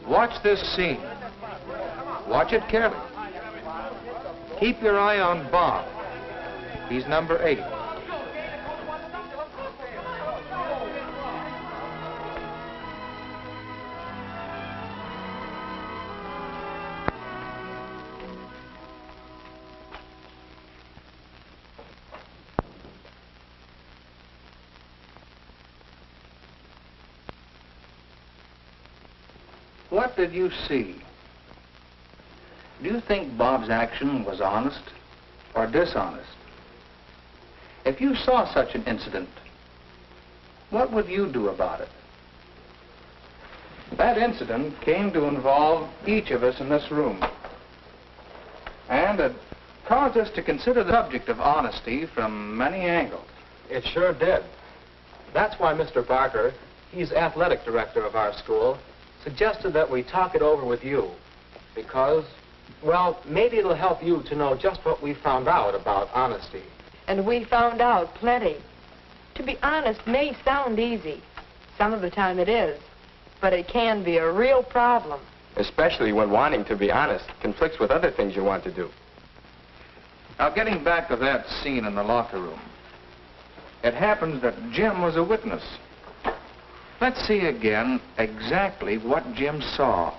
Watch this scene. Watch it carefully. Keep your eye on Bob. He's number 8. What did you see? Do you think Bob's action was honest or dishonest? If you saw such an incident, what would you do about it? That incident came to involve each of us in this room. And it caused us to consider the subject of honesty from many angles. It sure did. That's why Mr. Barker, he's athletic director of our school, suggested that we talk it over with you. Because, well, maybe it'll help you to know just what we found out about honesty. And we found out plenty. To be honest may sound easy. Some of the time it is. But it can be a real problem. Especially when wanting to be honest conflicts with other things you want to do. Now, getting back to that scene in the locker room, it happens that Jim was a witness. Let's see again exactly what Jim saw.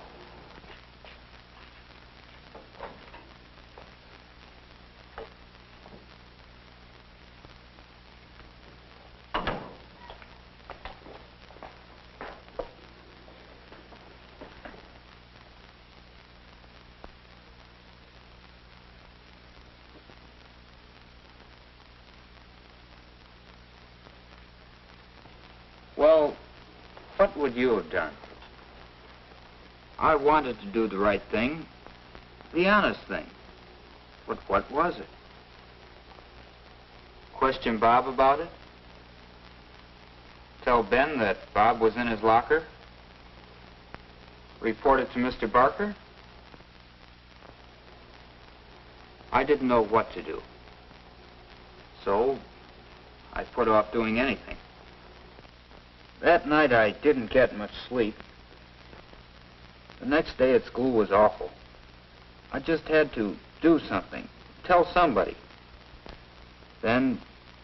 Well, what would you have done? I wanted to do the right thing, the honest thing. But what was it? Question Bob about it? Tell Ben that Bob was in his locker? Report it to Mr. Barker? I didn't know what to do. So, I put off doing anything. That night I didn't get much sleep. The next day at school was awful. I just had to do something, tell somebody. Then,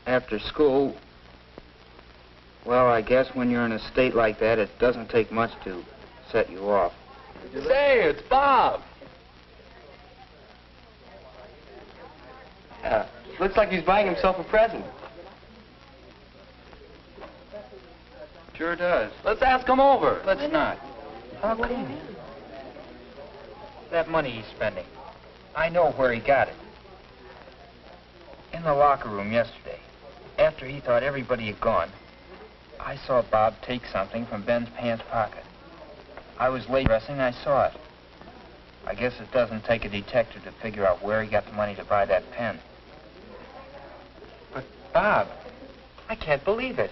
after school, well, I guess when you're in a state like that, it doesn't take much to set you off. Say, it's Bob. Looks like he's buying himself a present. Sure does. Let's ask him over. Let's not. How come? That money he's spending, I know where he got it. In the locker room yesterday, after he thought everybody had gone, I saw Bob take something from Ben's pants pocket. I was late dressing, I saw it. I guess it doesn't take a detective to figure out where he got the money to buy that pen. But, Bob, I can't believe it.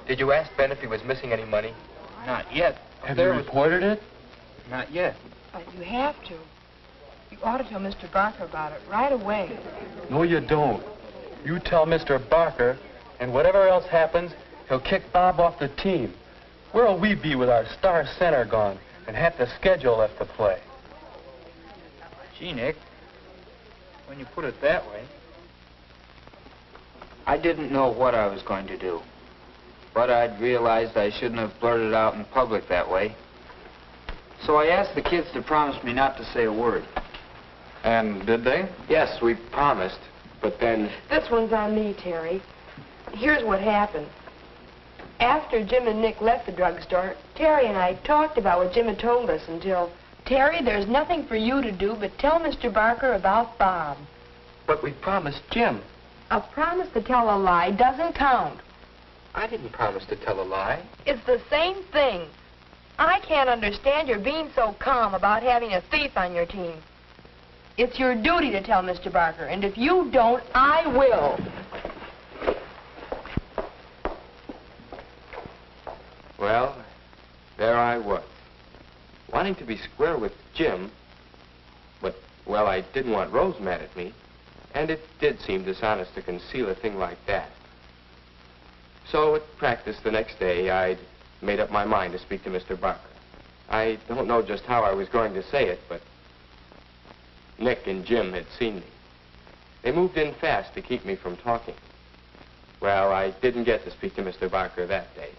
Did you ask Ben if he was missing any money? Not yet. Have you reported it? Not yet. But you have to. You ought to tell Mr. Barker about it right away. No, you don't. You tell Mr. Barker, and whatever else happens, he'll kick Bob off the team. Where'll we be with our star center gone and half the schedule left to play? Gee, Nick, when you put it that way. I didn't know what I was going to do. But I'd realized I shouldn't have blurted it out in public that way. So I asked the kids to promise me not to say a word. And did they? Yes, we promised, but then... This one's on me, Terry. Here's what happened. After Jim and Nick left the drugstore, Terry and I talked about what Jim had told us until... Terry, there's nothing for you to do but tell Mr. Barker about Bob. But we promised Jim. A promise to tell a lie doesn't count. I didn't promise to tell a lie. It's the same thing. I can't understand your being so calm about having a thief on your team. It's your duty to tell Mr. Barker, and if you don't, I will. Well, there I was, wanting to be square with Jim, but, well, I didn't want Rose mad at me, and it did seem dishonest to conceal a thing like that. So at practice the next day, I'd made up my mind to speak to Mr. Barker. I don't know just how I was going to say it, but Nick and Jim had seen me. They moved in fast to keep me from talking. Well, I didn't get to speak to Mr. Barker that day.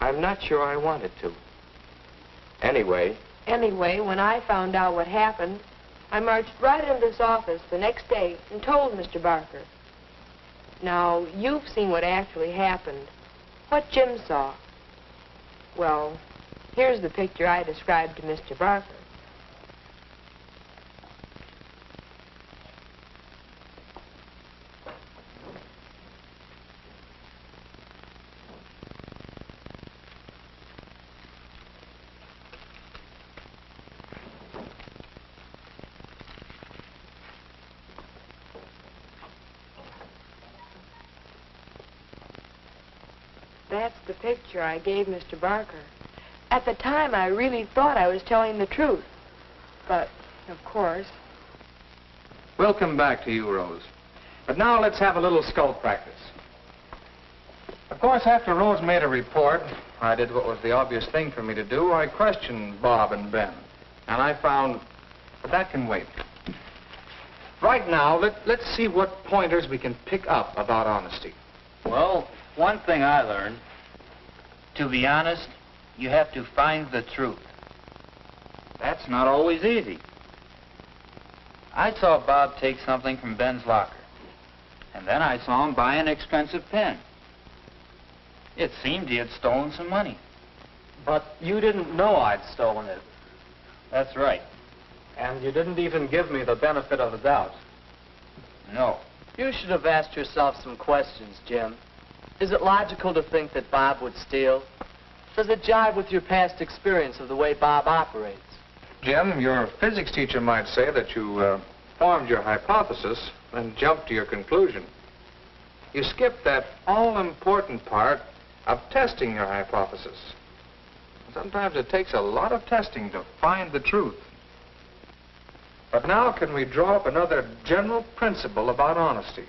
I'm not sure I wanted to. Anyway, When I found out what happened, I marched right into this office the next day and told Mr. Barker. Now, you've seen what actually happened. What Jim saw. Well, here's the picture I described to Mr. Barker. That's the picture I gave Mr. Barker. At the time, I really thought I was telling the truth. But, of course... We'll come back to you, Rose. But now let's have a little skull practice. Of course, after Rose made a report, I did what was the obvious thing for me to do. I questioned Bob and Ben. And I found... But that can wait. Right now, let's see what pointers we can pick up about honesty. Well, one thing I learned, to be honest, you have to find the truth. That's not always easy. I saw Bob take something from Ben's locker, and then I saw him buy an expensive pen. It seemed he had stolen some money. but you didn't know I'd stolen it. That's right. And you didn't even give me the benefit of the doubt. No. You should have asked yourself some questions, Jim. Is it logical to think that Bob would steal? Does it jive with your past experience of the way Bob operates? Jim, your physics teacher might say that you formed your hypothesis and jumped to your conclusion. You skipped that all-important part of testing your hypothesis. Sometimes it takes a lot of testing to find the truth. But now can we draw up another general principle about honesty?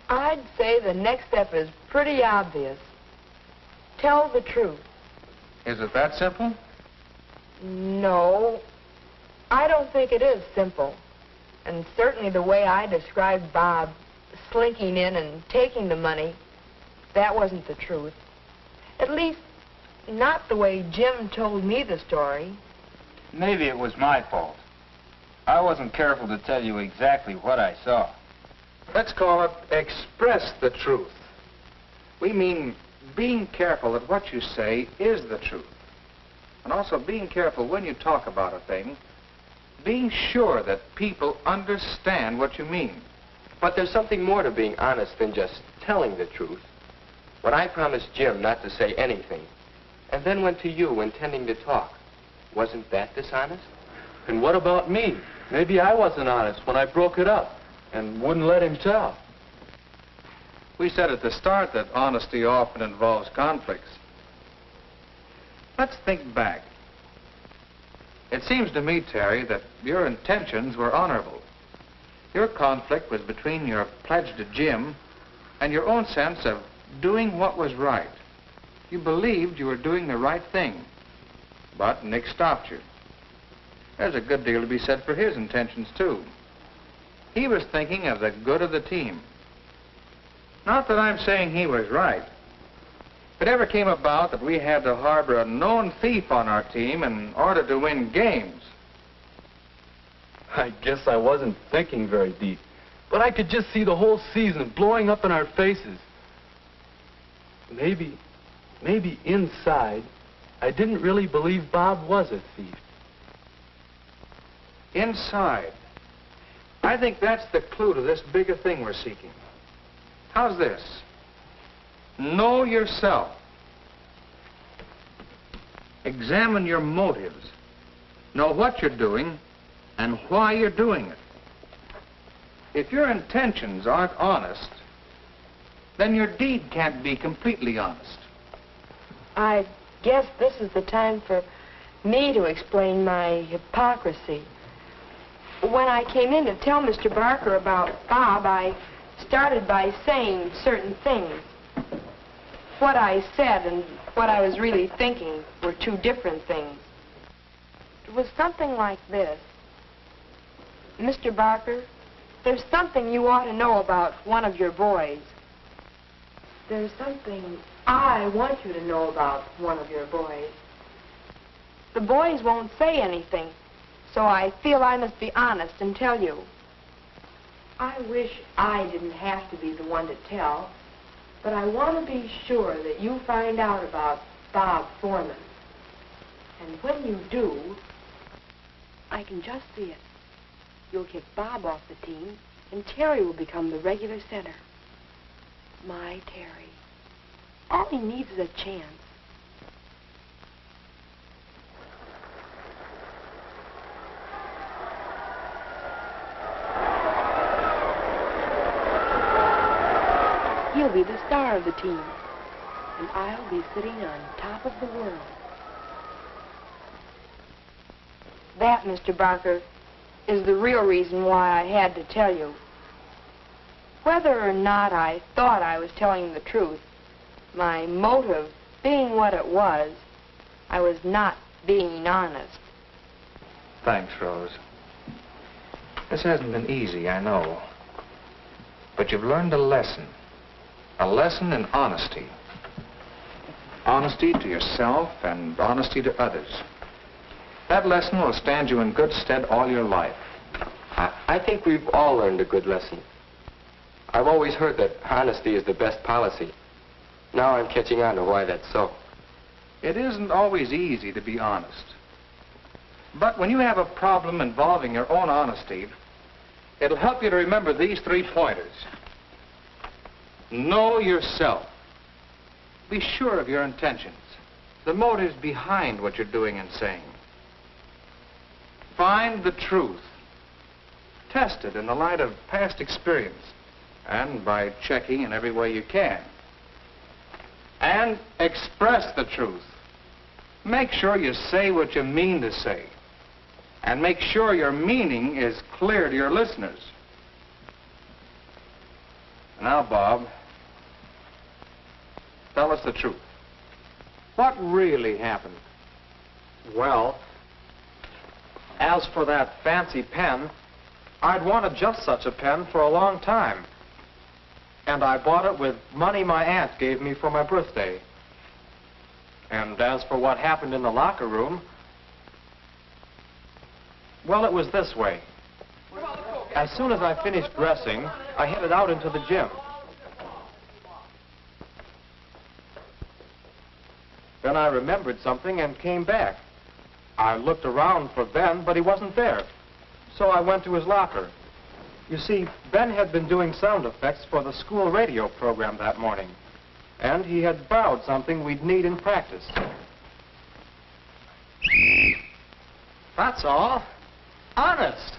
I'd say the next step is pretty obvious. Tell the truth. Is it that simple? No, I don't think it is simple. And certainly the way I described Bob slinking in and taking the money, that wasn't the truth. At least, not the way Jim told me the story. Maybe it was my fault. I wasn't careful to tell you exactly what I saw. Let's call it express the truth. We mean being careful that what you say is the truth. And also being careful when you talk about a thing, being sure that people understand what you mean. But there's something more to being honest than just telling the truth. When I promised Jim not to say anything, and then went to you intending to talk, wasn't that dishonest? And what about me? Maybe I wasn't honest when I broke it up and wouldn't let him tell. We said at the start that honesty often involves conflicts. Let's think back. It seems to me, Terry, that your intentions were honorable. Your conflict was between your pledge to Jim and your own sense of doing what was right. You believed you were doing the right thing, but Nick stopped you. There's a good deal to be said for his intentions, too. He was thinking of the good of the team. Not that I'm saying he was right. If it ever came about that we had to harbor a known thief on our team in order to win games. I guess I wasn't thinking very deep, but I could just see the whole season blowing up in our faces. Maybe inside, I didn't really believe Bob was a thief. Inside. I think that's the clue to this bigger thing we're seeking. How's this? Know yourself. Examine your motives. Know what you're doing and why you're doing it. If your intentions aren't honest, then your deed can't be completely honest. I guess this is the time for me to explain my hypocrisy. When I came in to tell Mr. Barker about Bob, I started by saying certain things. what I said and what I was really thinking were two different things. It was something like this. Mr. Barker, there's something you ought to know about one of your boys. There's something I want you to know about one of your boys. The boys won't say anything, so I feel I must be honest and tell you. I wish I didn't have to be the one to tell, but I want to be sure that you find out about Bob Foreman. And when you do, I can just see it. You'll kick Bob off the team, and Terry will become the regular center. My Terry. All he needs is a chance. He'll be the star of the team, and I'll be sitting on top of the world. That, Mr. Barker, is the real reason why I had to tell you. Whether or not I thought I was telling the truth, my motive being what it was, I was not being honest. Thanks, Rose. This hasn't been easy, I know. But you've learned a lesson. A lesson in honesty. Honesty to yourself and honesty to others. That lesson will stand you in good stead all your life. I think we've all learned a good lesson. I've always heard that honesty is the best policy. Now I'm catching on to why that's so. It isn't always easy to be honest. But when you have a problem involving your own honesty, it'll help you to remember these 3 pointers. Know yourself. Be sure of your intentions, the motives behind what you're doing and saying. Find the truth. Test it in the light of past experience and by checking in every way you can. And express the truth. Make sure you say what you mean to say. And make sure your meaning is clear to your listeners. Now, Bob, tell us the truth. What really happened? Well, as for that fancy pen, I'd wanted just such a pen for a long time. And I bought it with money my aunt gave me for my birthday. And as for what happened in the locker room, well, it was this way. As soon as I finished dressing, I headed out into the gym. Then I remembered something and came back. I looked around for Ben, but he wasn't there. So I went to his locker. You see, Ben had been doing sound effects for the school radio program that morning. And he had borrowed something we'd need in practice. That's all. Honest.